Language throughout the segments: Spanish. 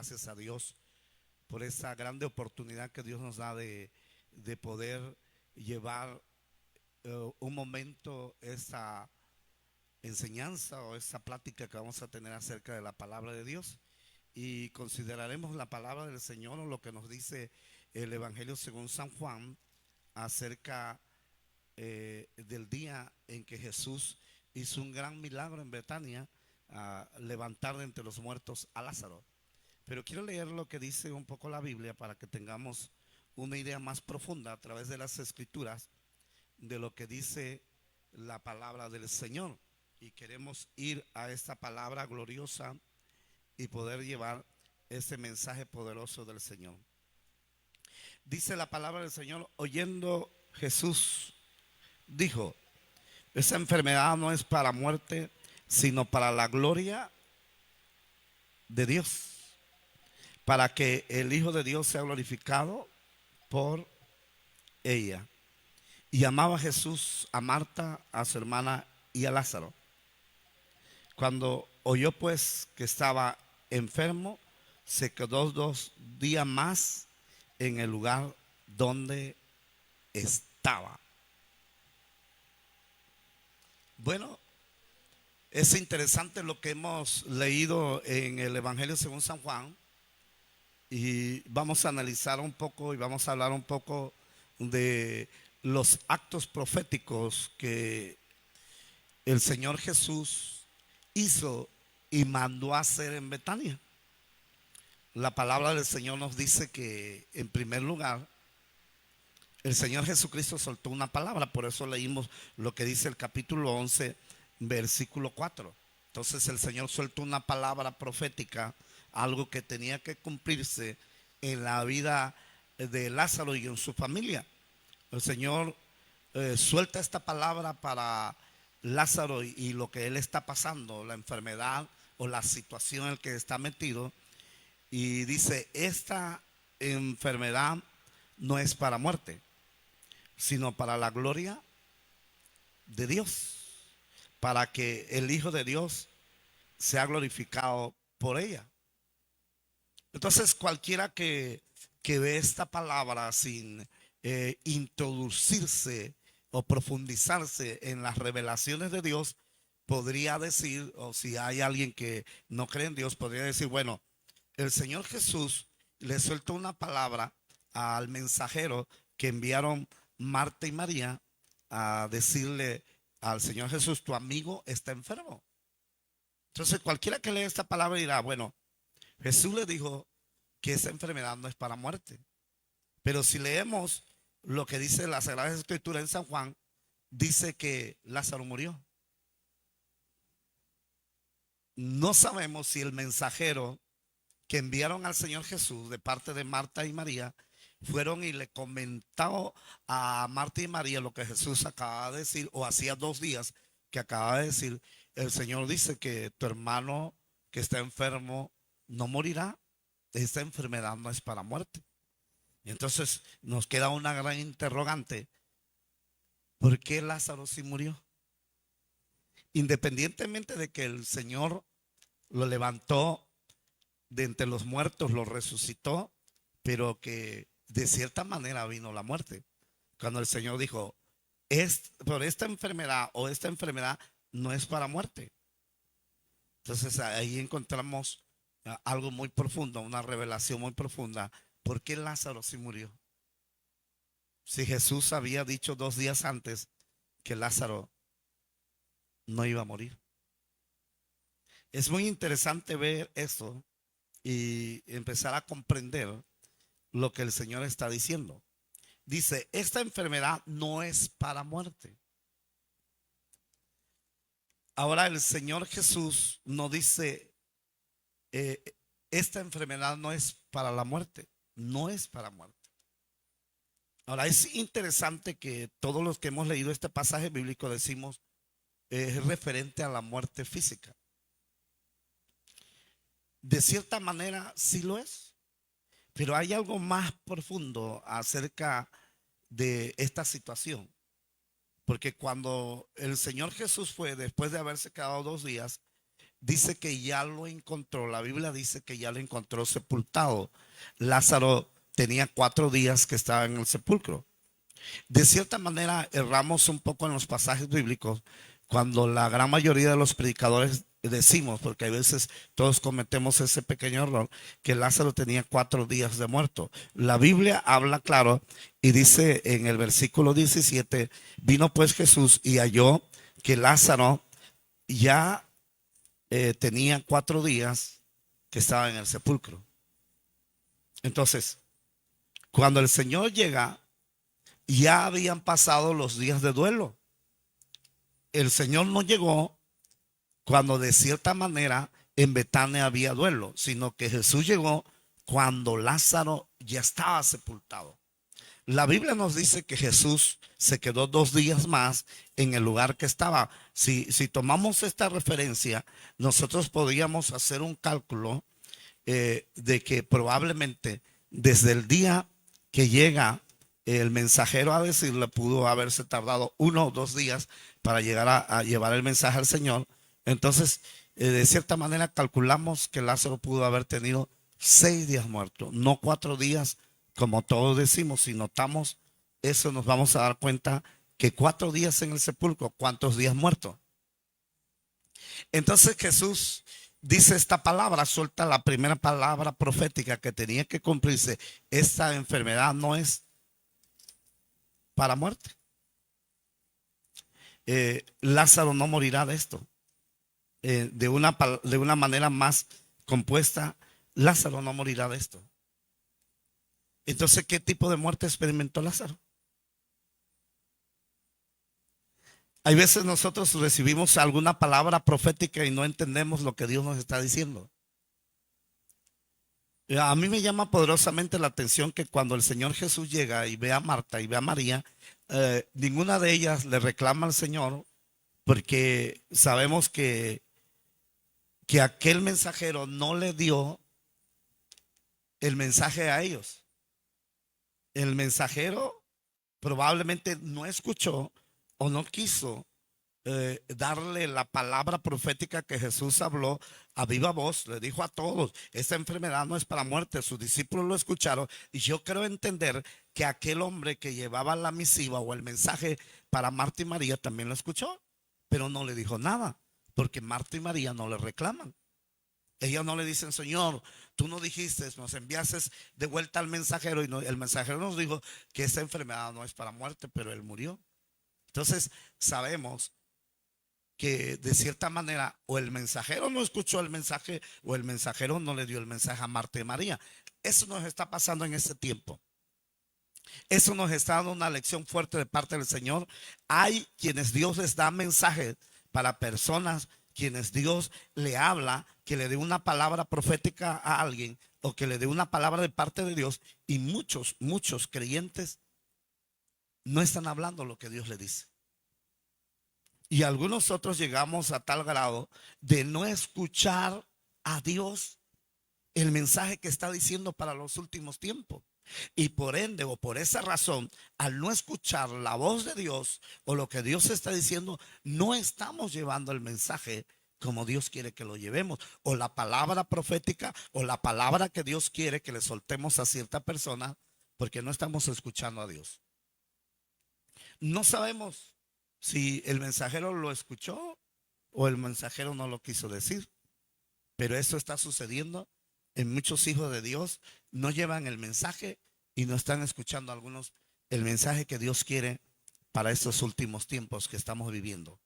gracias a Dios por esa grande oportunidad que Dios nos da de poder llevar un momento esa enseñanza o esa plática que vamos a tener acerca de la palabra de Dios. Y consideraremos la palabra del Señor o lo que nos dice el Evangelio según San Juan acerca del día en que Jesús hizo un gran milagro en Betania, a levantar de entre los muertos a Lázaro. Pero quiero leer lo que dice un poco la Biblia para que tengamos una idea más profunda a través de las escrituras de lo que dice la palabra del Señor. Y queremos ir a esta palabra gloriosa y poder llevar ese mensaje poderoso del Señor. Dice la palabra del Señor: oyendo Jesús, dijo: esa enfermedad no es para muerte, sino para la gloria de Dios, para que el Hijo de Dios sea glorificado por ella. Y amaba a Jesús a Marta, a su hermana y a Lázaro. Cuando oyó pues que estaba enfermo, se quedó 2 días más en el lugar donde estaba. Bueno, es interesante lo que hemos leído en el Evangelio según San Juan, y vamos a analizar un poco y vamos a hablar un poco de los actos proféticos que el Señor Jesús hizo y mandó a hacer en Betania. La palabra del Señor nos dice que, en primer lugar, el Señor Jesucristo soltó una palabra. Por eso leímos lo que dice el capítulo 11, versículo 4. Entonces el Señor soltó una palabra profética, algo que tenía que cumplirse en la vida de Lázaro y en su familia. El Señor suelta esta palabra para Lázaro y lo que él está pasando, la enfermedad o la situación en la que está metido. Y dice: esta enfermedad no es para muerte, sino para la gloria de Dios, para que el Hijo de Dios sea glorificado por ella. Entonces cualquiera que ve esta palabra sin introducirse o profundizarse en las revelaciones de Dios, podría decir, o si hay alguien que no cree en Dios, podría decir: bueno, el Señor Jesús le suelta una palabra al mensajero que enviaron Marta y María a decirle al Señor Jesús: tu amigo está enfermo. Entonces cualquiera que lee esta palabra dirá: bueno, Jesús le dijo que esa enfermedad no es para muerte. Pero si leemos lo que dice la Sagrada Escritura en San Juan, dice que Lázaro murió. No sabemos si el mensajero que enviaron al Señor Jesús de parte de Marta y María fueron y le comentaron a Marta y María lo que Jesús acaba de decir, o hacía 2 días que acaba de decir: el Señor dice que tu hermano que está enfermo no morirá, esta enfermedad no es para muerte. Y entonces nos queda una gran interrogante: ¿por qué Lázaro sí murió? Independientemente de que el Señor lo levantó de entre los muertos, lo resucitó, pero que de cierta manera vino la muerte. Cuando el Señor dijo: por esta enfermedad o esta enfermedad no es para muerte. Entonces ahí encontramos algo muy profundo, una revelación muy profunda. ¿Por qué Lázaro sí murió? Si Jesús había dicho 2 días antes que Lázaro no iba a morir. Es muy interesante ver esto y empezar a comprender lo que el Señor está diciendo. Dice: esta enfermedad no es para muerte. Ahora el Señor Jesús no dice eh, esta enfermedad no es para la muerte, no es para muerte. Ahora es interesante que todos los que hemos leído este pasaje bíblico decimos es referente a la muerte física. De cierta manera sí lo es, pero hay algo más profundo acerca de esta situación. Porque cuando el Señor Jesús fue, después de haberse quedado 2 días, dice que ya lo encontró, la Biblia dice que ya lo encontró sepultado. Lázaro tenía 4 días que estaba en el sepulcro. De cierta manera, erramos un poco en los pasajes bíblicos cuando la gran mayoría de los predicadores decimos, porque a veces todos cometemos ese pequeño error, que Lázaro tenía 4 días de muerto. La Biblia habla claro y dice en el versículo 17, vino pues Jesús y halló que Lázaro ya tenía 4 días que estaba en el sepulcro. Entonces, cuando el Señor llega, ya habían pasado los días de duelo. El Señor no llegó cuando de cierta manera en Betania había duelo, sino que Jesús llegó cuando Lázaro ya estaba sepultado. La Biblia nos dice que Jesús se quedó 2 días más en el lugar que estaba. Si tomamos esta referencia, nosotros podríamos hacer un cálculo de que probablemente desde el día que llega el mensajero a decirle, pudo haberse tardado 1 o 2 días para llegar a llevar el mensaje al Señor. Entonces, de cierta manera calculamos que Lázaro pudo haber tenido 6 días muerto, no 4 días como todos decimos. Si notamos eso, nos vamos a dar cuenta que 4 días en el sepulcro, ¿cuántos días muerto? Entonces Jesús dice esta palabra, suelta la primera palabra profética que tenía que cumplirse. Esta enfermedad no es para muerte. Lázaro no morirá de esto. De una manera más compuesta, Lázaro no morirá de esto. Entonces, ¿qué tipo de muerte experimentó Lázaro? Hay veces nosotros recibimos alguna palabra profética y no entendemos lo que Dios nos está diciendo. A mí me llama poderosamente la atención que cuando el Señor Jesús llega y ve a Marta y ve a María, ninguna de ellas le reclama al Señor, porque sabemos que aquel mensajero no le dio el mensaje a ellos. El mensajero probablemente no escuchó o no quiso darle la palabra profética que Jesús habló a viva voz. Le dijo a todos, esta enfermedad no es para muerte. Sus discípulos lo escucharon y yo creo entender que aquel hombre que llevaba la misiva o el mensaje para Marta y María también lo escuchó, pero no le dijo nada, porque Marta y María no le reclaman. Ellas no le dicen, Señor, tú no dijiste, nos enviaste de vuelta al mensajero y el mensajero nos dijo que esta enfermedad no es para muerte, pero él murió. Entonces sabemos que de cierta manera o el mensajero no escuchó el mensaje o el mensajero no le dio el mensaje a Marta y María. Eso nos está pasando en este tiempo. Eso nos está dando una lección fuerte de parte del Señor. Hay quienes Dios les da mensajes para personas, quienes Dios le habla, que le dé una palabra profética a alguien o que le dé una palabra de parte de Dios, y muchos creyentes no están hablando lo que Dios le dice. Y algunos otros llegamos a tal grado de no escuchar a Dios el mensaje que está diciendo para los últimos tiempos. Y por ende o por esa razón, al no escuchar la voz de Dios o lo que Dios está diciendo, no estamos llevando el mensaje como Dios quiere que lo llevemos, o la palabra profética o la palabra que Dios quiere que le soltemos a cierta persona, porque no estamos escuchando a Dios. No sabemos si el mensajero lo escuchó o el mensajero no lo quiso decir, pero eso está sucediendo en muchos hijos de Dios. No llevan el mensaje y no están escuchando algunos el mensaje que Dios quiere para estos últimos tiempos que estamos viviendo.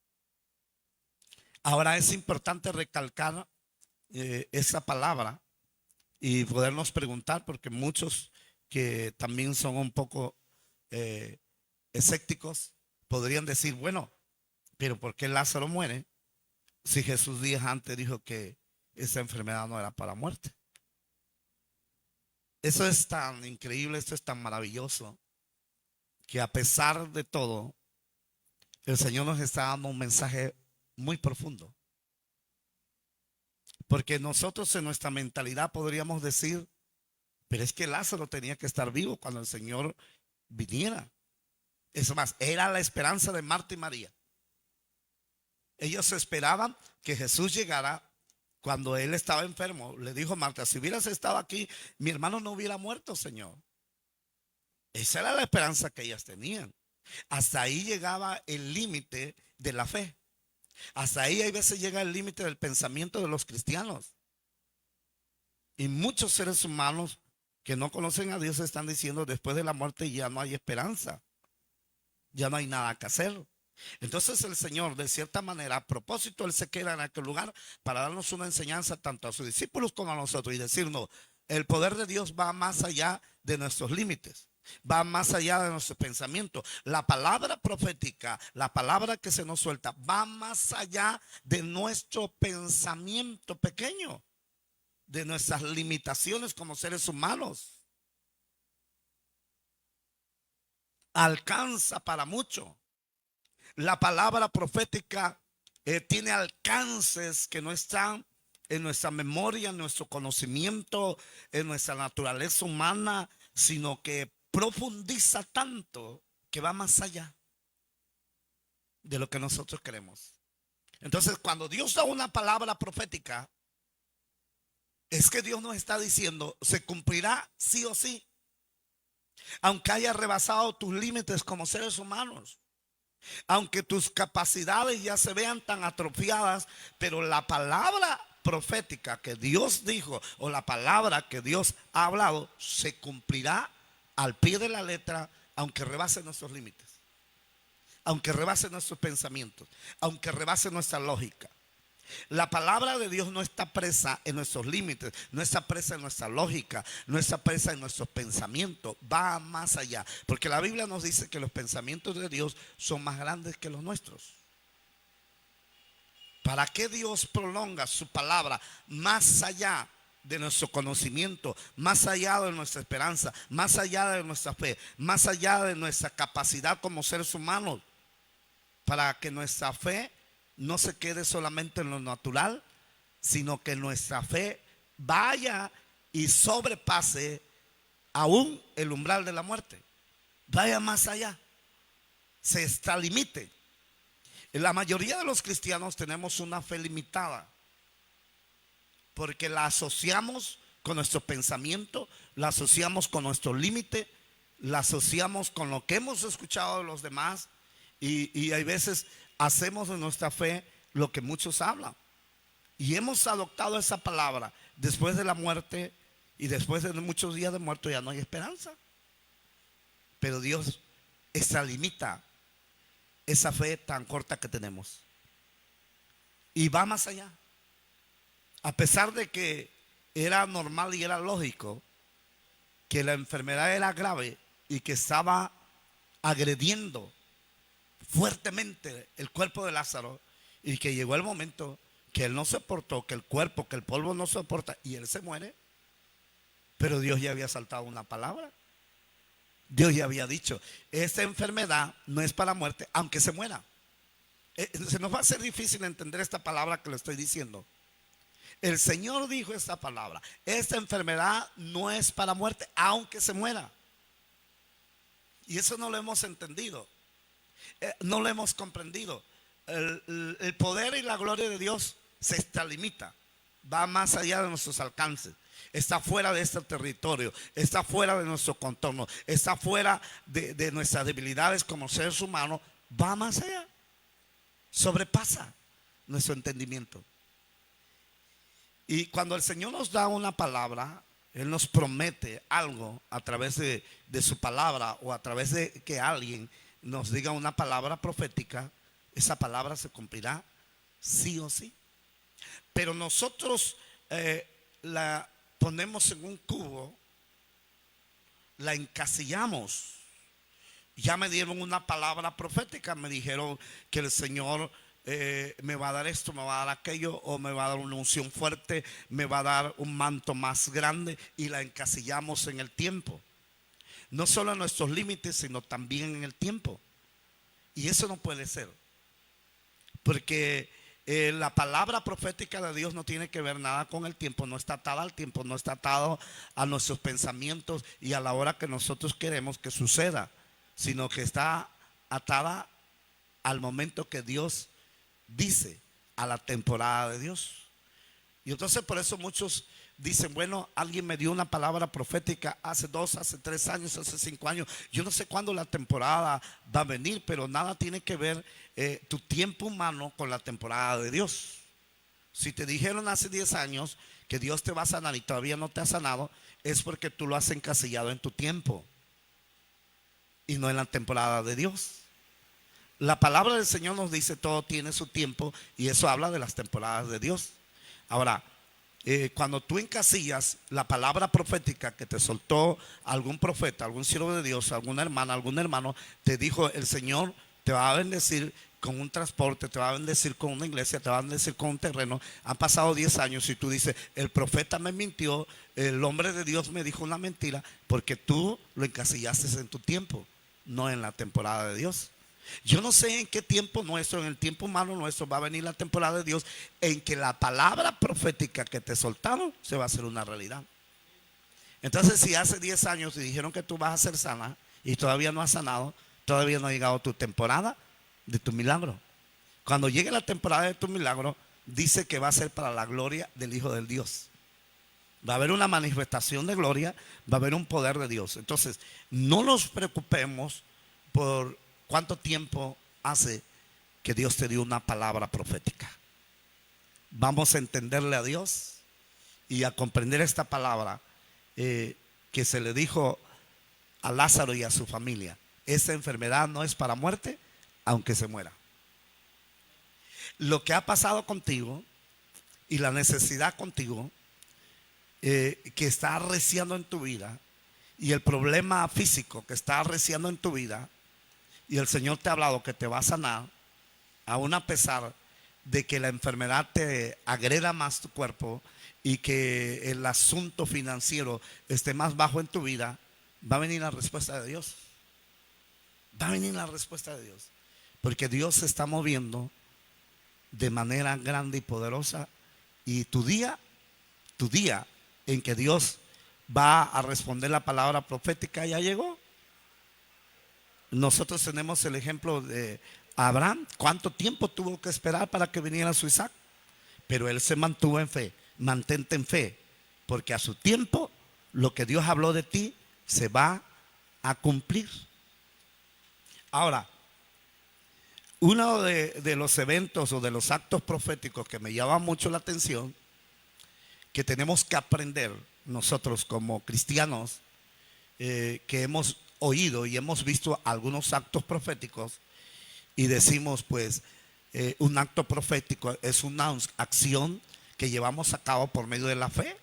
Ahora es importante recalcar esa palabra y podernos preguntar, porque muchos que también son un poco escépticos podrían decir, bueno, pero ¿por qué Lázaro muere si Jesús días antes dijo que esa enfermedad no era para muerte? Eso es tan increíble, esto es tan maravilloso, que a pesar de todo, el Señor nos está dando un mensaje muy profundo. Porque nosotros en nuestra mentalidad podríamos decir, pero es que Lázaro tenía que estar vivo cuando el Señor viniera. Es más, era la esperanza de Marta y María. Ellos esperaban que Jesús llegara Cuando él estaba enfermo, le dijo Marta, si hubieras estado aquí, mi hermano no hubiera muerto, Señor. Esa era la esperanza que ellas tenían. Hasta ahí llegaba el límite de la fe. Hasta ahí hay veces llega el límite del pensamiento de los cristianos. Y muchos seres humanos que no conocen a Dios están diciendo después de la muerte ya no hay esperanza. Ya no hay nada que hacer. Entonces el Señor, de cierta manera, a propósito, Él se queda en aquel lugar para darnos una enseñanza tanto a sus discípulos como a nosotros y decirnos, el poder de Dios va más allá de nuestros límites, va más allá de nuestro pensamiento. La palabra profética, la palabra que se nos suelta, va más allá de nuestro pensamiento pequeño, de nuestras limitaciones como seres humanos. Alcanza para mucho. La palabra profética tiene alcances que no están en nuestra memoria, en nuestro conocimiento, en nuestra naturaleza humana, sino que profundiza tanto que va más allá de lo que nosotros queremos. Entonces, cuando Dios da una palabra profética, es que Dios nos está diciendo, se cumplirá sí o sí, aunque haya rebasado tus límites como seres humanos. Aunque tus capacidades ya se vean tan atrofiadas, pero la palabra profética que Dios dijo o la palabra que Dios ha hablado se cumplirá al pie de la letra, aunque rebase nuestros límites, aunque rebase nuestros pensamientos, aunque rebase nuestra lógica. La palabra de Dios no está presa en nuestros límites, no está presa en nuestra lógica, no está presa en nuestros pensamientos, va más allá. Porque la Biblia nos dice que los pensamientos de Dios son más grandes que los nuestros. ¿Para qué Dios prolonga su palabra más allá de nuestro conocimiento, más allá de nuestra esperanza, más allá de nuestra fe, más allá de nuestra capacidad como seres humanos? Para que nuestra fe no se quede solamente en lo natural, sino que nuestra fe vaya y sobrepase aún el umbral de la muerte. Vaya más allá, se extralimite. La mayoría de los cristianos tenemos una fe limitada porque la asociamos con nuestro pensamiento, la asociamos con nuestro límite, la asociamos con lo que hemos escuchado de los demás y hay veces hacemos de nuestra fe lo que muchos hablan. Y hemos adoptado esa palabra. Después de la muerte y después de muchos días de muerto ya no hay esperanza. Pero Dios extralimita esa fe tan corta que tenemos. Y va más allá. A pesar de que era normal y era lógico que la enfermedad era grave y que estaba agrediendo fuertemente el cuerpo de Lázaro y que llegó el momento que él no soportó, que el cuerpo, que el polvo no soporta y él se muere, pero Dios ya había saltado una palabra. Dios ya había dicho, esta enfermedad no es para muerte, aunque se muera. Se nos va a hacer difícil entender esta palabra que le estoy diciendo. El Señor dijo esta palabra, esta enfermedad no es para muerte, aunque se muera. Y eso no lo hemos entendido. No lo hemos comprendido. El poder y la gloria de Dios se extralimita, va más allá de nuestros alcances, está fuera de este territorio, está fuera de nuestro contorno, está fuera de nuestras debilidades como seres humanos, va más allá, sobrepasa nuestro entendimiento. Y cuando el Señor nos da una palabra, Él nos promete algo a través de su palabra o a través de que alguien nos diga una palabra profética, esa palabra se cumplirá sí o sí. Pero nosotros la ponemos en un cubo, la encasillamos. Ya me dieron una palabra profética, me dijeron que el Señor me va a dar esto, me va a dar aquello, o me va a dar una unción fuerte, me va a dar un manto más grande, y la encasillamos en el tiempo. No solo en nuestros límites, sino también en el tiempo. Y eso no puede ser. Porque la palabra profética de Dios no tiene que ver nada con el tiempo, no está atada al tiempo, no está atado a nuestros pensamientos y a la hora que nosotros queremos que suceda, sino que está atada al momento que Dios dice, a la temporada de Dios. Y entonces por eso muchos dicen, bueno, alguien me dio una palabra profética hace 2, hace 3 años, hace 5 años. Yo no sé cuándo la temporada va a venir, pero nada tiene que ver tu tiempo humano con la temporada de Dios. Si te dijeron hace 10 años que Dios te va a sanar y todavía no te ha sanado, es porque tú lo has encasillado en tu tiempo y no en la temporada de Dios. La palabra del Señor nos dice todo tiene su tiempo, y eso habla de las temporadas de Dios. Ahora, cuando tú encasillas la palabra profética que te soltó algún profeta, algún siervo de Dios, alguna hermana, algún hermano, te dijo: el Señor te va a bendecir con un transporte, te va a bendecir con una iglesia, te va a bendecir con un terreno. Han pasado 10 años y tú dices: el profeta me mintió, el hombre de Dios me dijo una mentira, porque tú lo encasillaste en tu tiempo, no en la temporada de Dios. Yo no sé en qué tiempo nuestro, en el tiempo humano nuestro, va a venir la temporada de Dios en que la palabra profética que te soltaron se va a hacer una realidad. Entonces, si hace 10 años te dijeron que tú vas a ser sana y todavía no has sanado, todavía no ha llegado tu temporada de tu milagro. Cuando llegue la temporada de tu milagro, dice que va a ser para la gloria del Hijo del Dios. Va a haber una manifestación de gloria, va a haber un poder de Dios. Entonces, no nos preocupemos por cuánto tiempo hace que Dios te dio una palabra profética. Vamos a entenderle a Dios y a comprender esta palabra que se le dijo a Lázaro y a su familia: esta enfermedad no es para muerte, aunque se muera. Lo que ha pasado contigo y la necesidad contigo que está arreciando en tu vida, y el problema físico que está arreciando en tu vida, y el Señor te ha hablado que te va a sanar, aún a pesar de que la enfermedad te agreda más tu cuerpo y que el asunto financiero esté más bajo en tu vida, va a venir la respuesta de Dios. Va a venir la respuesta de Dios. Porque Dios se está moviendo de manera grande y poderosa, y tu día en que Dios va a responder la palabra profética ya llegó. Nosotros tenemos el ejemplo de Abraham. ¿Cuánto tiempo tuvo que esperar para que viniera su Isaac? Pero él se mantuvo en fe. Mantente en fe, porque a su tiempo lo que Dios habló de ti se va a cumplir. Ahora, uno de los eventos o de los actos proféticos que me llama mucho la atención, que tenemos que aprender nosotros como cristianos, que hemos oído y hemos visto algunos actos proféticos y decimos, pues, un acto profético es una acción que llevamos a cabo por medio de la fe,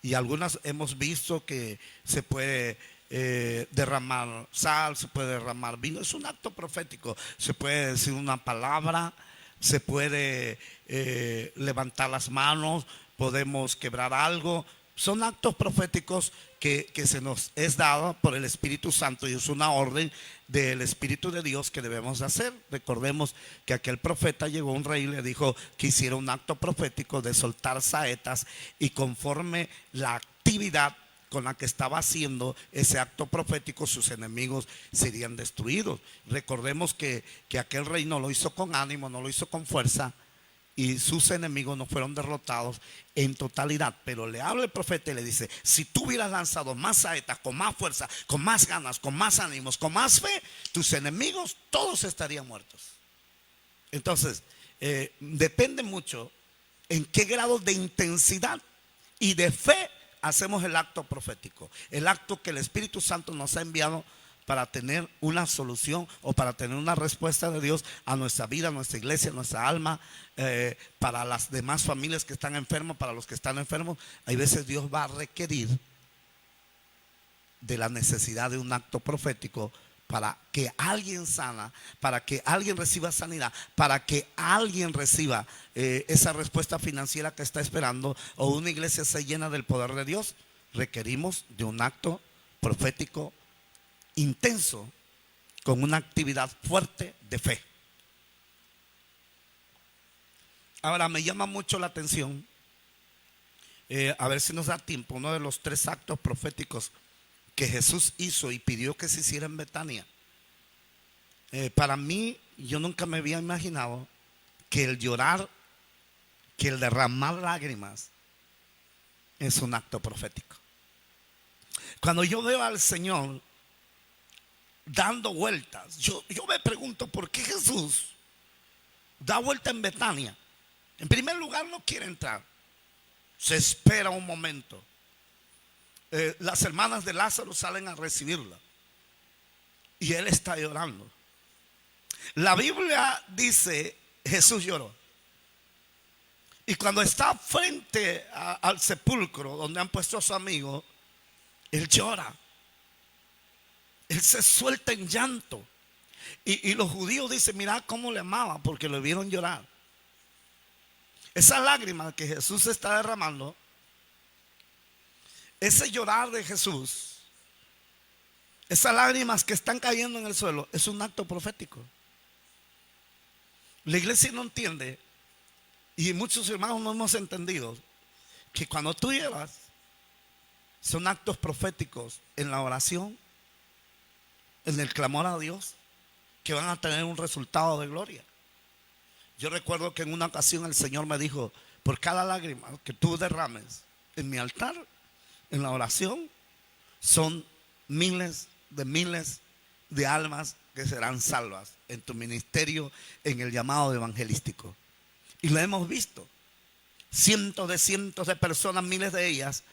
y algunas hemos visto que se puede derramar sal, se puede derramar vino, es un acto profético. Se puede decir una palabra, se puede levantar las manos, podemos quebrar algo. Son actos proféticos que se nos es dado por el Espíritu Santo, y es una orden del Espíritu de Dios que debemos hacer. Recordemos que aquel profeta llegó a un rey y le dijo que hiciera un acto profético de soltar saetas, y conforme la actividad con la que estaba haciendo ese acto profético, sus enemigos serían destruidos. Recordemos que aquel rey no lo hizo con ánimo, no lo hizo con fuerza, y sus enemigos no fueron derrotados en totalidad. Pero le habla el profeta y le dice: si tú hubieras lanzado más saetas, con más fuerza, con más ganas, con más ánimos, con más fe, tus enemigos todos estarían muertos. Entonces, depende mucho en qué grado de intensidad y de fe hacemos el acto profético, el acto que el Espíritu Santo nos ha enviado para tener una solución o para tener una respuesta de Dios a nuestra vida, a nuestra iglesia, a nuestra alma, para las demás familias que están enfermas, para los que están enfermos. Hay veces Dios va a requerir de la necesidad de un acto profético para que alguien sana, para que alguien reciba sanidad, para que alguien reciba esa respuesta financiera que está esperando, o una iglesia se llena del poder de Dios. Requerimos de un acto profético intenso, con una actividad fuerte de fe. Ahora, me llama mucho la atención, a ver si nos da tiempo, uno de los 3 actos proféticos que Jesús hizo y pidió que se hiciera en Betania. Para mí, yo nunca me había imaginado que el llorar que el derramar lágrimas es un acto profético. Cuando yo veo al Señor dando vueltas, yo me pregunto por qué Jesús da vuelta en Betania. En primer lugar, no quiere entrar, se espera un momento. Las hermanas de Lázaro salen a recibirla y él está llorando. La Biblia dice: Jesús lloró. Y cuando está frente al sepulcro donde han puesto a su amigo, él llora. Él se suelta en llanto. Y los judíos dicen: mira cómo le amaba, porque lo vieron llorar. Esa lágrima que Jesús está derramando, ese llorar de Jesús, esas lágrimas que están cayendo en el suelo, es un acto profético. La iglesia no entiende, y muchos hermanos no hemos entendido, que cuando tú lloras, son actos proféticos en la oración, en el clamor a Dios, que van a tener un resultado de gloria. Yo recuerdo que en una ocasión el Señor me dijo: por cada lágrima que tú derrames en mi altar, en la oración, son miles de almas que serán salvas en tu ministerio, en el llamado evangelístico. Y lo hemos visto. Cientos de personas, miles de ellas,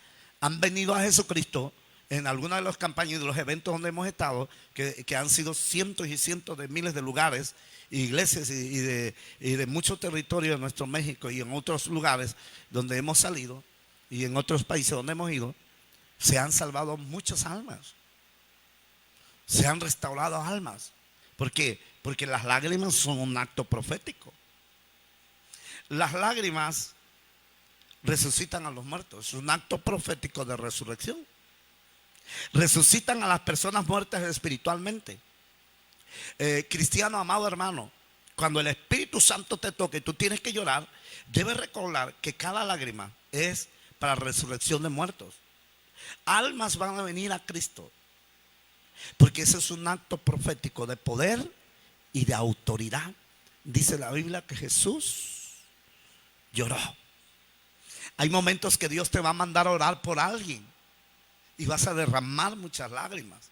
han venido a Jesucristo en algunas de las campañas y de los eventos donde hemos estado, que han sido cientos y cientos de miles de lugares, iglesias y de mucho territorio de nuestro México y en otros lugares donde hemos salido y en otros países donde hemos ido. Se han salvado muchas almas, se han restaurado almas. ¿Por qué? Porque las lágrimas son un acto profético. Las lágrimas resucitan a los muertos, es un acto profético de resurrección. Resucitan a las personas muertas espiritualmente. Cristiano, amado hermano, cuando el Espíritu Santo te toque y tú tienes que llorar, debes recordar que cada lágrima es para resurrección de muertos. Almas van a venir a Cristo, porque ese es un acto profético de poder y de autoridad. Dice la Biblia que Jesús lloró. Hay momentos que Dios te va a mandar a orar por alguien y vas a derramar muchas lágrimas.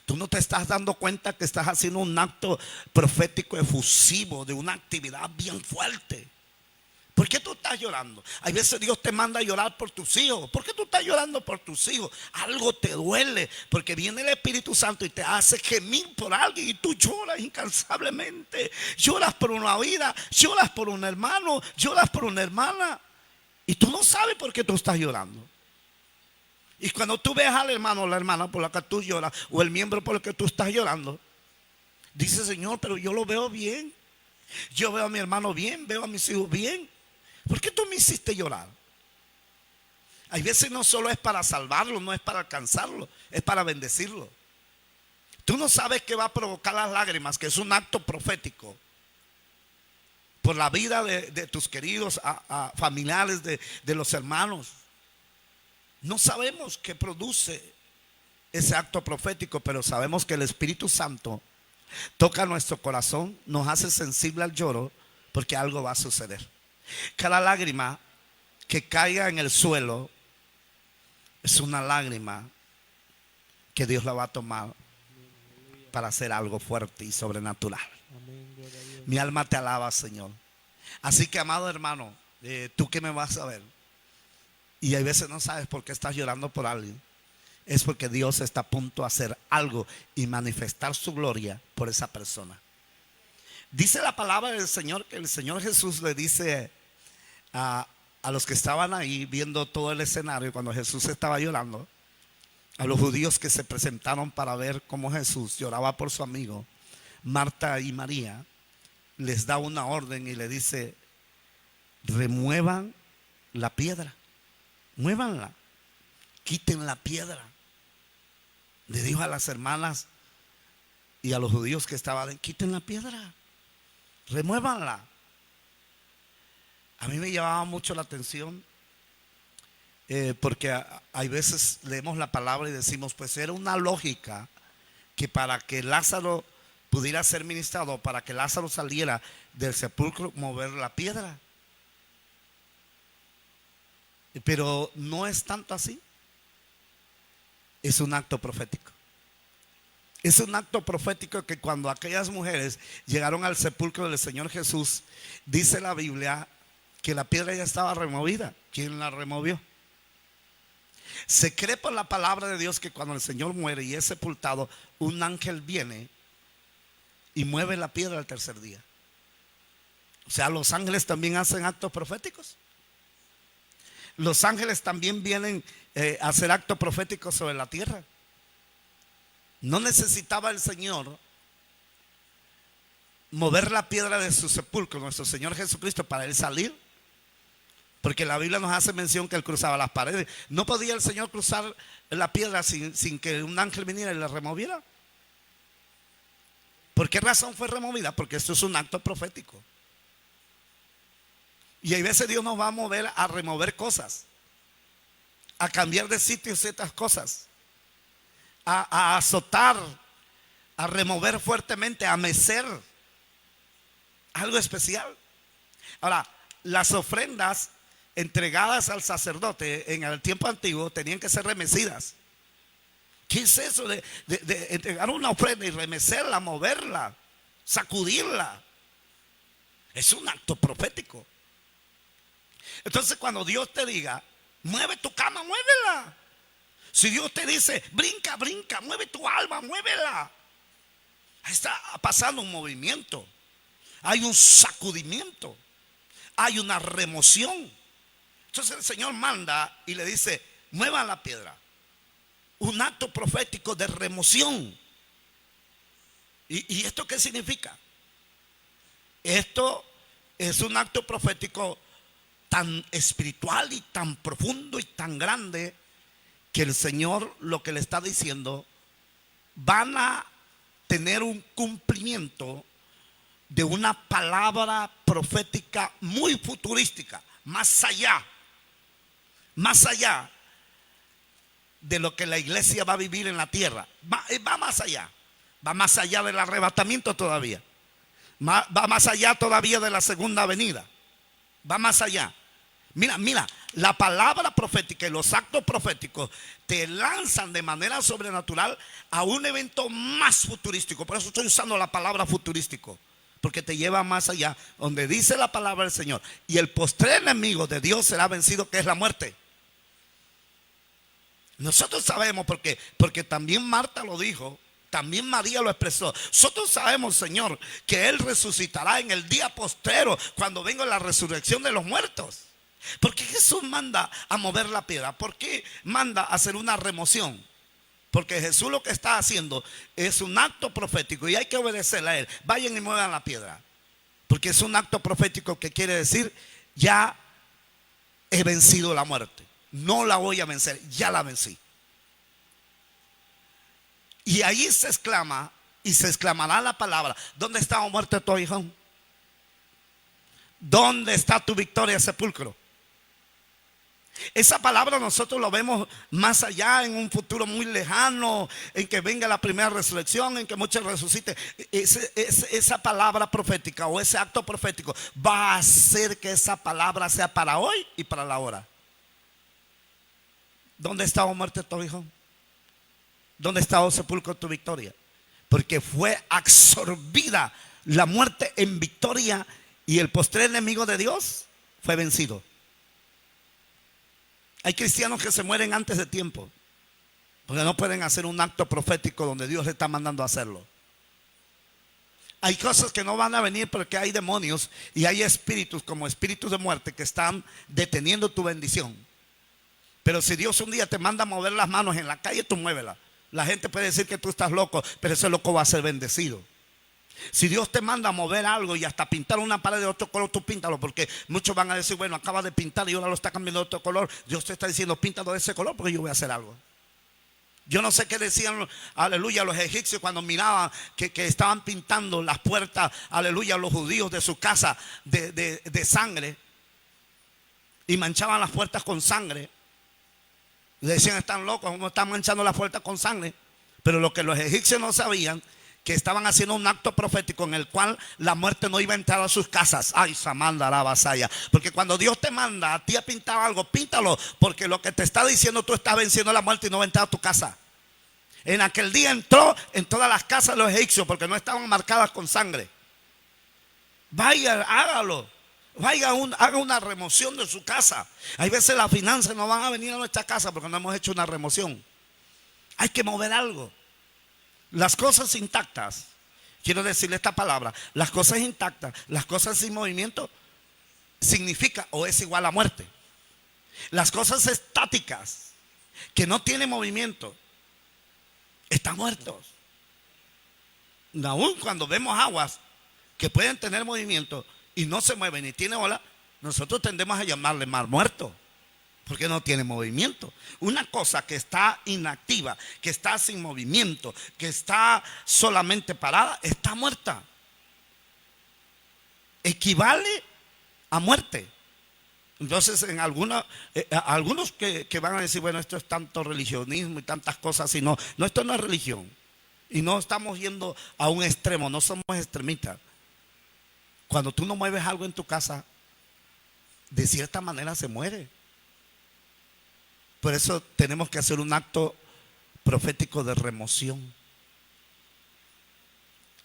Tú no te estás dando cuenta que estás haciendo un acto profético efusivo de una actividad bien fuerte. ¿Por qué tú estás llorando? Hay veces Dios te manda a llorar por tus hijos. ¿Por qué tú estás llorando por tus hijos? Algo te duele, porque viene el Espíritu Santo y te hace gemir por alguien y tú lloras incansablemente. Lloras por una vida, lloras por un hermano, lloras por una hermana, y tú no sabes por qué tú estás llorando. Y cuando tú ves al hermano o la hermana por la que tú lloras, o el miembro por el que tú estás llorando, dice: Señor, pero yo lo veo bien. Yo veo a mi hermano bien, veo a mis hijos bien. ¿Por qué tú me hiciste llorar? Hay veces no solo es para salvarlo, no es para alcanzarlo, es para bendecirlo. Tú no sabes qué va a provocar las lágrimas, que es un acto profético por la vida de tus queridos familiares, de los hermanos. No sabemos qué produce ese acto profético, pero sabemos que el Espíritu Santo toca nuestro corazón, nos hace sensible al lloro, porque algo va a suceder. Cada lágrima que caiga en el suelo es una lágrima que Dios la va a tomar para hacer algo fuerte y sobrenatural. Mi alma te alaba, Señor. Así que, amado hermano, tú que me vas a ver y a veces no sabes por qué estás llorando por alguien, es porque Dios está a punto de hacer algo y manifestar su gloria por esa persona. Dice la palabra del Señor que el Señor Jesús le dice a los que estaban ahí viendo todo el escenario cuando Jesús estaba llorando, a los judíos que se presentaron para ver cómo Jesús lloraba por su amigo, Marta y María, les da una orden y le dice: remuevan la piedra, muévanla, quiten la piedra. Le dijo a las hermanas y a los judíos que estaban: quiten la piedra, remuévanla. A mí me llamaba mucho la atención, porque hay veces leemos la palabra y decimos: pues era una lógica que para que Lázaro pudiera ser ministrado, para que Lázaro saliera del sepulcro, mover la piedra. Pero no es tanto así. Es un acto profético. Es un acto profético que cuando aquellas mujeres llegaron al sepulcro del Señor Jesús, dice la Biblia que la piedra ya estaba removida. ¿Quién la removió? Se cree por la palabra de Dios que cuando el Señor muere y es sepultado, un ángel viene y mueve la piedra al tercer día. O sea, los ángeles también hacen actos proféticos. Los ángeles también vienen a hacer actos proféticos sobre la tierra. No necesitaba el Señor mover la piedra de su sepulcro, nuestro Señor Jesucristo, para él salir, porque la Biblia nos hace mención que él cruzaba las paredes. No podía el Señor cruzar la piedra sin que un ángel viniera y la removiera. ¿Por qué razón fue removida? Porque esto es un acto profético. Y hay veces Dios nos va a mover a remover cosas, a cambiar de sitio ciertas cosas, a azotar, a remover fuertemente, a mecer algo especial. Ahora, las ofrendas entregadas al sacerdote en el tiempo antiguo tenían que ser remecidas. ¿Qué es eso de entregar una ofrenda y remecerla, moverla, sacudirla? Es un acto profético. Entonces, cuando Dios te diga, mueve tu cama, muévela. Si Dios te dice, brinca, brinca, mueve tu alma, muévela. Ahí está pasando un movimiento. Hay un sacudimiento. Hay una remoción. Entonces el Señor manda y le dice, muevan la piedra. Un acto profético de remoción. ¿Y esto qué significa? Esto es un acto profético tan espiritual y tan profundo y tan grande, que el Señor lo que le está diciendo, van a tener un cumplimiento de una palabra profética muy futurística, más allá de lo que la iglesia va a vivir en la tierra. Va más allá del arrebatamiento todavía, va más allá todavía de la segunda venida, va más allá. Mira, la palabra profética y los actos proféticos te lanzan de manera sobrenatural a un evento más futurístico. Por eso estoy usando la palabra futurístico, porque te lleva más allá, donde dice la palabra del Señor, y el postrer enemigo de Dios será vencido, que es la muerte. Nosotros sabemos, porque también Marta lo dijo, también María lo expresó. Nosotros sabemos, Señor, que Él resucitará en el día postrero, cuando venga la resurrección de los muertos. ¿Por qué Jesús manda a mover la piedra? ¿Por qué manda a hacer una remoción? Porque Jesús lo que está haciendo es un acto profético y hay que obedecerle a Él. Vayan y muevan la piedra, porque es un acto profético que quiere decir, ya he vencido la muerte. No la voy a vencer, ya la vencí. Y ahí se exclama, y se exclamará la palabra, ¿dónde está, oh muerte, tu aguijón? ¿Dónde está tu victoria, sepulcro? Esa palabra nosotros lo vemos más allá, en un futuro muy lejano, en que venga la primera resurrección, en que muchos resuciten. Esa palabra profética o ese acto profético va a hacer que esa palabra sea para hoy y para la hora. ¿Dónde está, oh muerte, tu hijo? ¿Dónde está, oh sepulcro, tu victoria? Porque fue absorbida la muerte en victoria, y el postrer enemigo de Dios fue vencido. Hay cristianos que se mueren antes de tiempo, porque no pueden hacer un acto profético donde Dios le está mandando a hacerlo. Hay cosas que no van a venir porque hay demonios y hay espíritus, como espíritus de muerte, que están deteniendo tu bendición. Pero si Dios un día te manda a mover las manos en la calle, tú muévelas. La gente puede decir que tú estás loco, pero ese loco va a ser bendecido. Si Dios te manda a mover algo y hasta pintar una pared de otro color, tú píntalo, porque muchos van a decir, bueno, acaba de pintar y ahora lo está cambiando de otro color. Dios te está diciendo, píntalo de ese color, porque yo voy a hacer algo. Yo no sé qué decían, aleluya, los egipcios cuando miraban que estaban pintando las puertas, aleluya, los judíos de su casa de sangre, y manchaban las puertas con sangre. Le decían, están locos, ¿cómo están manchando las puertas con sangre? Pero lo que los egipcios no sabían, que estaban haciendo un acto profético en el cual la muerte no iba a entrar a sus casas. Ay, Samanda la vasalla. Porque cuando Dios te manda a ti a pintar algo, píntalo, porque lo que te está diciendo, tú estás venciendo la muerte y no va a entrar a tu casa. En aquel día entró en todas las casas de los egipcios porque no estaban marcadas con sangre. Vaya, hágalo. Vaya, haga una remoción de su casa. Hay veces las finanzas no van a venir a nuestra casa porque no hemos hecho una remoción. Hay que mover algo. Las cosas intactas, quiero decirle esta palabra, las cosas intactas, las cosas sin movimiento, significa o es igual a muerte. Las cosas estáticas, que no tienen movimiento, están muertos. Aún cuando vemos aguas que pueden tener movimiento y no se mueven ni tienen ola, nosotros tendemos a llamarle mar muerto, porque no tiene movimiento. Una cosa que está inactiva, que está sin movimiento, que está solamente parada, está muerta. Equivale a muerte. Entonces, en algunos que van a decir, bueno, esto es tanto religionismo y tantas cosas, y no, esto no es religión. Y no estamos yendo a un extremo, no somos extremistas. Cuando tú no mueves algo en tu casa, de cierta manera se muere. Por eso tenemos que hacer un acto profético de remoción.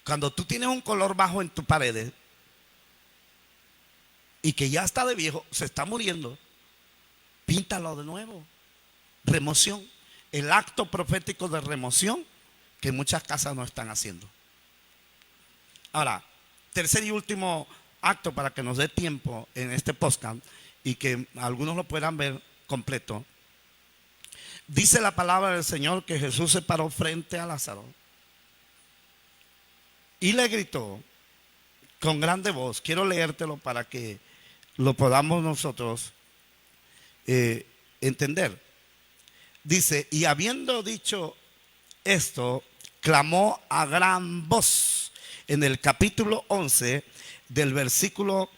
Cuando tú tienes un color bajo en tu pared y que ya está de viejo, se está muriendo, píntalo de nuevo. Remoción. El acto profético de remoción que muchas casas no están haciendo. Ahora, tercer y último acto para que nos dé tiempo en este podcast y que algunos lo puedan ver completo. Dice la palabra del Señor que Jesús se paró frente a Lázaro y le gritó con grande voz. Quiero leértelo para que lo podamos nosotros entender. Dice, y habiendo dicho esto, clamó a gran voz. En el capítulo 11 del versículo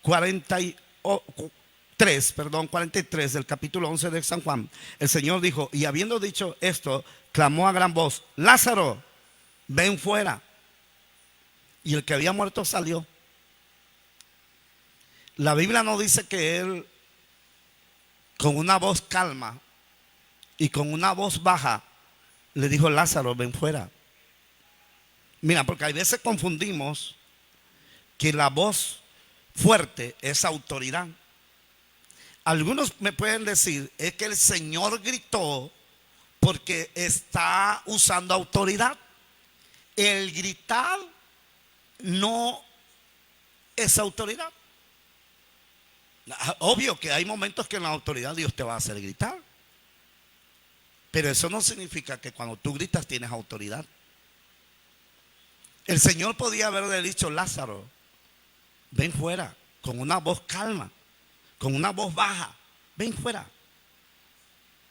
43 del capítulo 11 de San Juan, el Señor dijo, y habiendo dicho esto, clamó a gran voz, Lázaro, ven fuera. Y el que había muerto salió. La Biblia no dice que él con una voz calma y con una voz baja le dijo, Lázaro, ven fuera. Mira, porque a veces confundimos que la voz fuerte es autoridad. Algunos me pueden decir, es que el Señor gritó porque está usando autoridad. El gritar no es autoridad. Obvio que hay momentos que en la autoridad Dios te va a hacer gritar. Pero eso no significa que cuando tú gritas tienes autoridad. El Señor podía haberle dicho, Lázaro, ven fuera, con una voz calma, con una voz baja, ven fuera.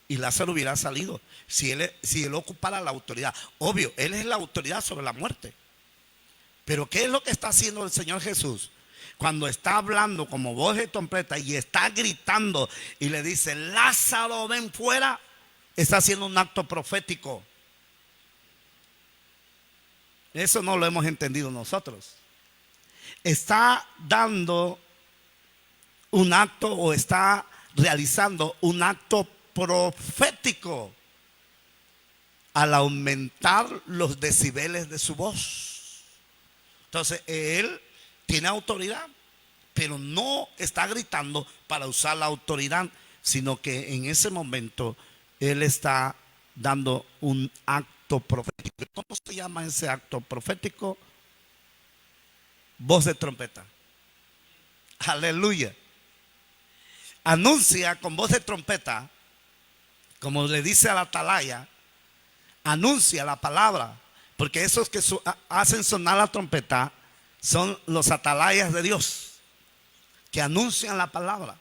Y Lázaro hubiera salido si él ocupara la autoridad. Obvio, él es la autoridad sobre la muerte. Pero ¿qué es lo que está haciendo el Señor Jesús? Cuando está hablando como voz de trompeta y está gritando y le dice, Lázaro, ven fuera, está haciendo un acto profético. Eso no lo hemos entendido nosotros. Está dando un acto o está realizando un acto profético al aumentar los decibeles de su voz. Entonces él tiene autoridad, pero no está gritando para usar la autoridad, sino que en ese momento él está dando un acto profético. ¿Cómo se llama ese acto profético? Voz de trompeta. Aleluya. Anuncia con voz de trompeta, como le dice a la atalaya, anuncia la palabra, porque esos que hacen sonar la trompeta son los atalayas de Dios, que anuncian la palabra.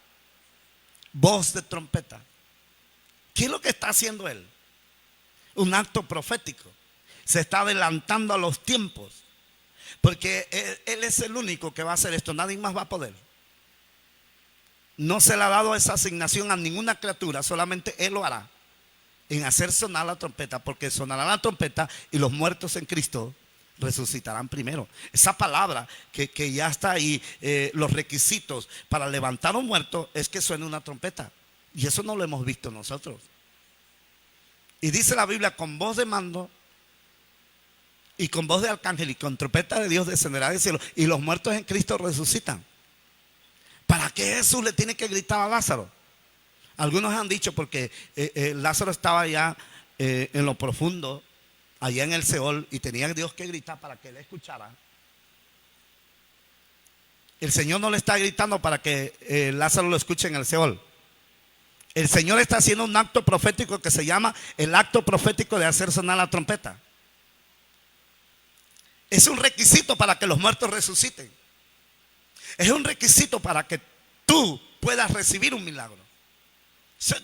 Voz de trompeta. ¿Qué es lo que está haciendo él? Un acto profético. Se está adelantando a los tiempos, porque él es el único que va a hacer esto. Nadie más va a poder. No se le ha dado esa asignación a ninguna criatura, solamente él lo hará. en hacer sonar la trompeta, porque sonará la trompeta y los muertos en Cristo resucitarán primero. Esa palabra que ya está ahí, los requisitos para levantar a un muerto es que suene una trompeta. Y eso no lo hemos visto nosotros. Y dice la Biblia, con voz de mando y con voz de arcángel y con trompeta de Dios descenderá del cielo y los muertos en Cristo resucitan. ¿Para qué Jesús le tiene que gritar a Lázaro? Algunos han dicho porque Lázaro estaba allá en lo profundo, allá en el Seol, y tenía Dios que gritar para que él escuchara. El Señor no le está gritando para que Lázaro lo escuche en el Seol. El Señor está haciendo un acto profético que se llama el acto profético de hacer sonar la trompeta. Es un requisito para que los muertos resuciten. Es un requisito para que tú puedas recibir un milagro.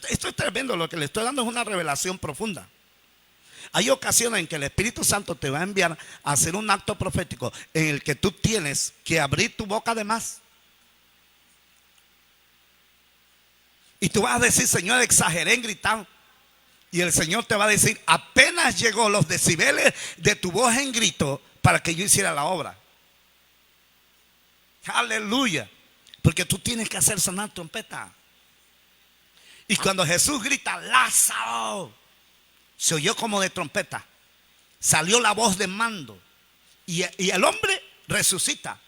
Esto es tremendo, lo que le estoy dando es una revelación profunda. Hay ocasiones en que el Espíritu Santo te va a enviar a hacer un acto profético en el que tú tienes que abrir tu boca de más. Y tú vas a decir, Señor, exageré en gritar. Y el Señor te va a decir, apenas llegó los decibeles de tu voz en grito para que yo hiciera la obra. Aleluya. Porque tú tienes que hacer sonar trompeta. Y cuando Jesús grita, Lázaro, se oyó como de trompeta. Salió la voz de mando. Y el hombre resucita.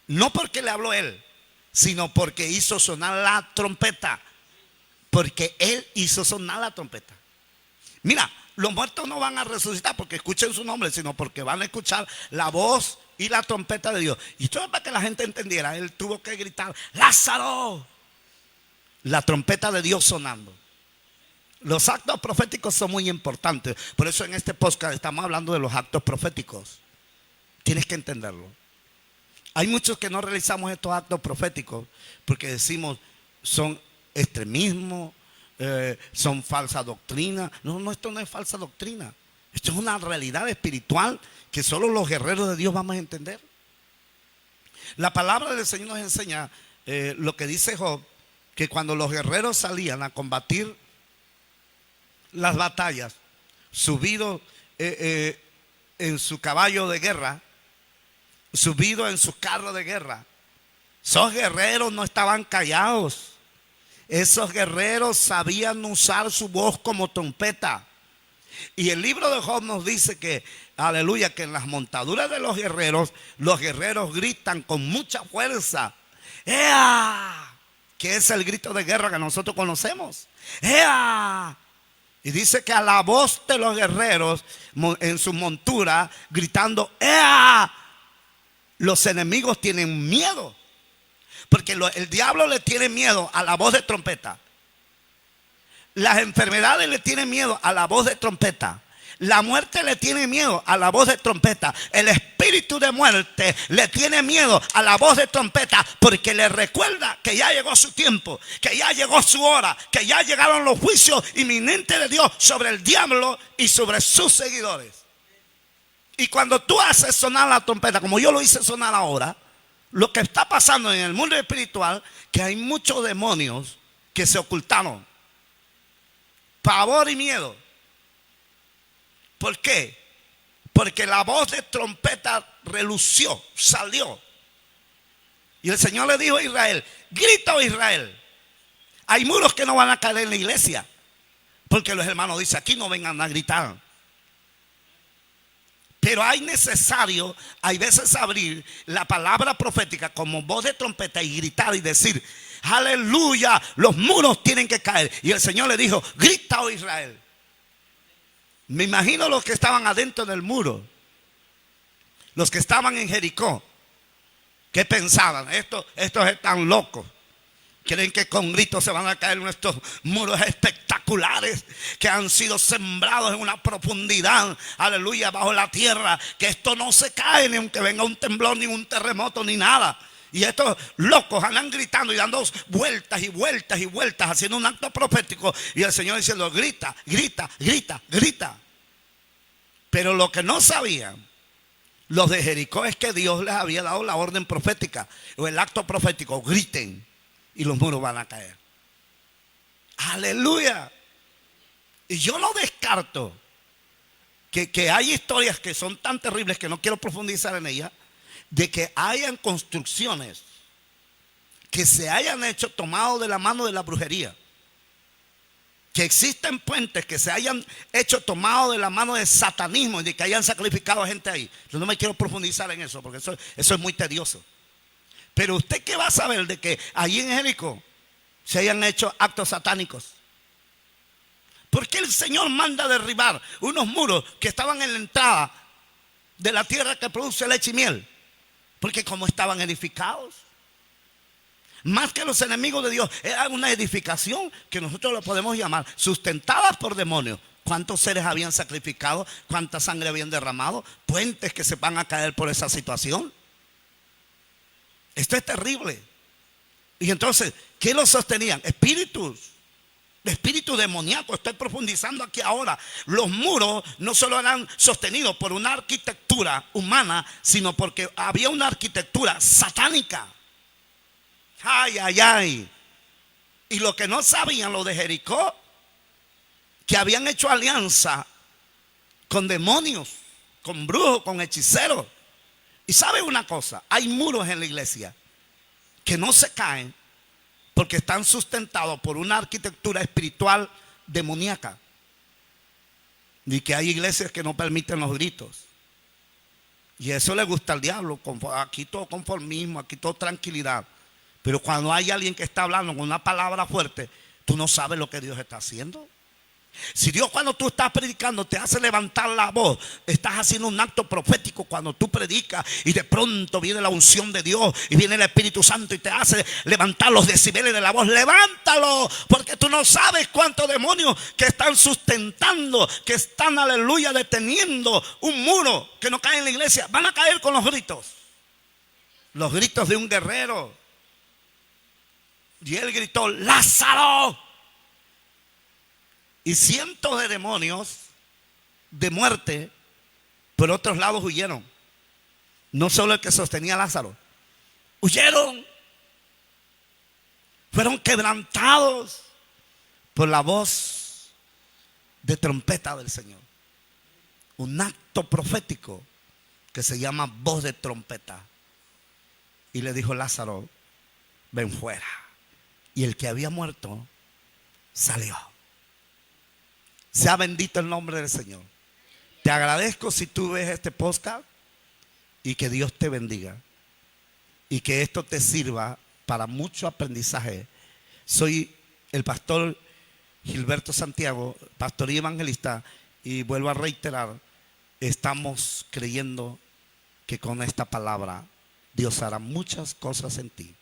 No porque le habló él, sino porque hizo sonar la trompeta. Porque él hizo sonar la trompeta. Mira, los muertos no van a resucitar porque escuchen su nombre, sino porque van a escuchar la voz y la trompeta de Dios. Y esto es para que la gente entendiera. Él tuvo que gritar, Lázaro. La trompeta de Dios sonando. Los actos proféticos son muy importantes. Por eso en este podcast estamos hablando de los actos proféticos. Tienes que entenderlo. Hay muchos que no realizamos estos actos proféticos porque decimos son extremismo, son falsa doctrina. No, esto no es falsa doctrina. Esto es una realidad espiritual que solo los guerreros de Dios vamos a entender. La palabra del Señor nos enseña lo que dice Job, que cuando los guerreros salían a combatir las batallas, subidos en su caballo de guerra, subidos en su carro de guerra, esos guerreros no estaban callados. Esos guerreros sabían usar su voz como trompeta. Y el libro de Job nos dice que, aleluya, que en las montaduras de los guerreros gritan con mucha fuerza. ¡Ea! Que es el grito de guerra que nosotros conocemos. ¡Ea! Y dice que a la voz de los guerreros en su montura gritando ¡ea! Los enemigos tienen miedo. Porque el diablo le tiene miedo a la voz de trompeta. Las enfermedades le tienen miedo a la voz de trompeta. La muerte le tiene miedo a la voz de trompeta. El espíritu de muerte le tiene miedo a la voz de trompeta, porque le recuerda que ya llegó su tiempo, que ya llegó su hora, que ya llegaron los juicios inminentes de Dios sobre el diablo y sobre sus seguidores. Y cuando tú haces sonar la trompeta, como yo lo hice sonar ahora, lo que está pasando en el mundo espiritual, que hay muchos demonios que se ocultaron. Pavor y miedo. ¿Por qué? Porque la voz de trompeta relució, salió. Y el Señor le dijo a Israel, grita, Israel. Hay muros que no van a caer en la iglesia, porque los hermanos dicen, aquí no vengan a gritar. Pero hay necesario, hay veces abrir la palabra profética como voz de trompeta y gritar y decir, aleluya, los muros tienen que caer. Y el Señor le dijo, grita, oh Israel. Me imagino los que estaban adentro del muro, los que estaban en Jericó. ¿Qué pensaban? Estos están locos. Creen que con gritos se van a caer nuestros muros espectaculares que han sido sembrados en una profundidad, aleluya, bajo la tierra, que esto no se cae ni aunque venga un temblor, ni un terremoto, ni nada. Y estos locos andan gritando y dando vueltas y vueltas y vueltas, haciendo un acto profético. Y el Señor diciendo, grita, grita, grita, grita. Pero lo que no sabían los de Jericó es que Dios les había dado la orden profética o el acto profético, griten y los muros van a caer. Aleluya. Y yo no descarto que hay historias que son tan terribles que no quiero profundizar en ellas, de que hayan construcciones que se hayan hecho tomado de la mano de la brujería, que existen puentes que se hayan hecho tomado de la mano de satanismo y de que hayan sacrificado a gente ahí. Yo no me quiero profundizar en eso porque eso es muy tedioso. Pero usted qué va a saber de que allí en Jericó se hayan hecho actos satánicos. ¿Por qué el Señor manda derribar unos muros que estaban en la entrada de la tierra que produce leche y miel? Porque como estaban edificados, más que los enemigos de Dios, era una edificación que nosotros lo podemos llamar sustentada por demonios. ¿Cuántos seres habían sacrificado? ¿Cuánta sangre habían derramado? Puentes que se van a caer por esa situación. Esto es terrible. Y entonces, ¿qué los sostenían? Espíritus demoníacos. Estoy profundizando aquí ahora. Los muros no solo eran sostenidos por una arquitectura humana, sino porque había una arquitectura satánica. Ay, ay, ay. Y lo que no sabían los de Jericó, que habían hecho alianza con demonios, con brujos, con hechiceros. Y sabe una cosa, hay muros en la iglesia que no se caen porque están sustentados por una arquitectura espiritual demoníaca. Y que hay iglesias que no permiten los gritos. Y eso le gusta al diablo. Aquí todo conformismo, aquí todo tranquilidad. Pero cuando hay alguien que está hablando con una palabra fuerte, tú no sabes lo que Dios está haciendo. Si Dios, cuando tú estás predicando, te hace levantar la voz, estás haciendo un acto profético cuando tú predicas, y de pronto viene la unción de Dios y viene el Espíritu Santo y te hace levantar los decibeles de la voz. Levántalo, porque tú no sabes cuántos demonios que están sustentando, que están, aleluya, deteniendo un muro que no cae en la iglesia. Van a caer con los gritos de un guerrero. Y él gritó: ¡Lázaro! Y cientos de demonios de muerte por otros lados huyeron. No solo el que sostenía a Lázaro, huyeron. Fueron quebrantados por la voz de trompeta del Señor. Un acto profético que se llama voz de trompeta. Y le dijo: Lázaro, ven fuera. Y el que había muerto salió. Sea bendito el nombre del Señor. Te agradezco si tú ves este podcast, y que Dios te bendiga y que esto te sirva para mucho aprendizaje. Soy el pastor Gilberto Santiago, pastor y evangelista, y vuelvo a reiterar, estamos creyendo que con esta palabra Dios hará muchas cosas en ti.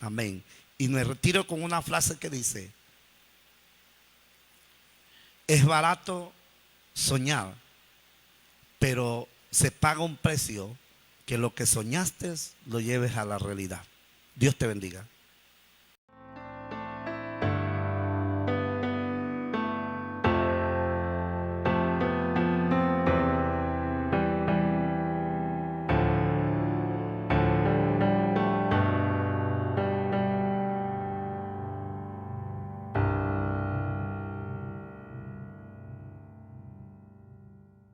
Amén. Y me retiro con una frase que dice: es barato soñar, pero se paga un precio que lo que soñaste lo lleves a la realidad. Dios te bendiga.